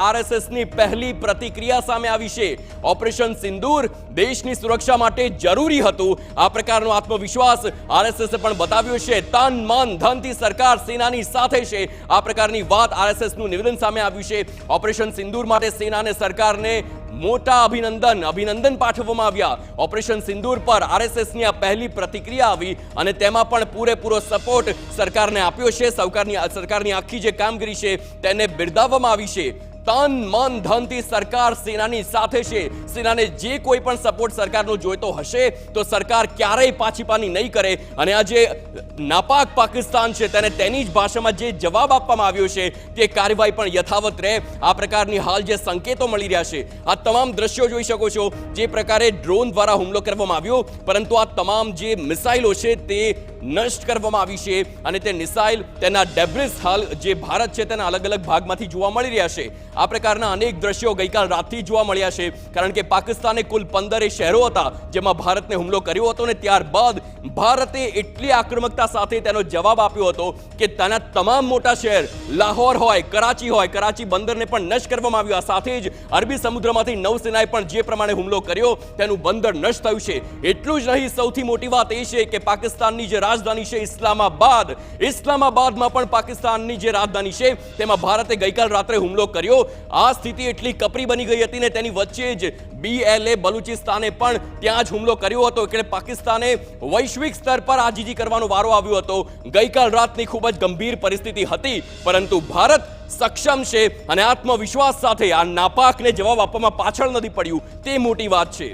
આરએસએસની પહેલી પ્રતિક્રિયા સામે આવી છે। ઓપરેશન સિંદૂર દેશની સુરક્ષા માટે જરૂરી હતું, આ પ્રકારનો આત્મવિશ્વાસ આરએસએસે પણ બતાવ્યો છે। તન મન ધનથી સરકાર સેનાની સાથે છે, આ પ્રકારની વાત આરએસએસનું નિવેદન સામે આવ્યું છે। ઓપરેશન સિંદૂર માટે સેના અને સરકારને મોટા અભિનંદન પાઠવવામાં આવ્યા। ઓપરેશન સિંદૂર પર આરએસએસની આ પહેલી પ્રતિક્રિયા આવી અને તેમાં પણ પૂરેપૂરો સપોર્ટ સરકારને આપ્યો છે। સરકારની આખી જે કામગીરી છે તેને બિરદાવવામાં આવી છે। તન મન ધનથી સરકાર સેનાની સાથે છે। સેનાને જે કોઈ પણ સપોર્ટ સરકારનો જોઈતો હશે તો સરકાર ક્યારેય પાછીપાની નહીં કરે અને આ જે નાપાક પાકિસ્તાન છે તેને તેની જ ભાષામાં જે જવાબ આપવામાં આવ્યો છે તે કાર્યવાહી પણ યથાવત રહે, આ પ્રકારની હાલ જે સંકેતો મળી રહ્યા છે। આ તમામ દ્રશ્યો જોઈ શકો છો, જે પ્રકારે ડ્રોન દ્વારા હુમલો કરવામાં આવ્યો, પરંતુ આ તમામ જે મિસાઇલો છે તે નષ્ટ કરવામાં આવી છે અને તે મિસાઇલ તેના ડેબ્રિસ હાલ જે ભારત છે તેના અલગ અલગ ભાગમાંથી જોવા મળી રહ્યા છે। આ પ્રકારના અનેક દ્રશ્યો ગઈકાલ રાતથી જોવા મળ્યા છે, કારણ કે પાકિસ્તાને કુલ 15 શહેરો હતા જેમાં ભારતને હુમલો કર્યો હતો અને ત્યારબાદ ભારતે એટલી આક્રમકતા સાથે તેનો જવાબ આપ્યો હતો કે તેના તમામ મોટા શહેર લાહોર હોય, કરાચી બંદરને પણ નષ્ટ કરવામાં આવ્યું। આ સાથે જ અરબી સમુદ્રમાંથી નૌસેનાએ પણ જે પ્રમાણે હુમલો કર્યો તેનું બંદર નષ્ટ થયું છે। એટલું જ નહીં, સૌથી મોટી વાત એ છે કે પાકિસ્તાનની જે રાજધાની છે ઇસ્લામાબાદમાં પણ પાકિસ્તાનની જે રાજધાની છે તેમાં ભારતે ગઈકાલ રાત્રે હુમલો કર્યો। આ સ્થિતિ એટલી કપરી બની ગઈ હતી ને તેની વચ્ચે જ BLA બલુચિસ્તાને પણ ત્યાં જ હુમલો કર્યો હતો, એટલે પાકિસ્તાને વૈશ્વિક સ્તર પર આજીજી કરવાનો વારો આવ્યો હતો। ગઈકાલ રાતની ખૂબ જ ગંભીર પરિસ્થિતિ હતી, પરંતુ ભારત સક્ષમ છે અને આત્મવિશ્વાસ સાથે આ નાપાકને જવાબ આપવામાં પાછળ નથી પડ્યું, તે મોટી વાત છે।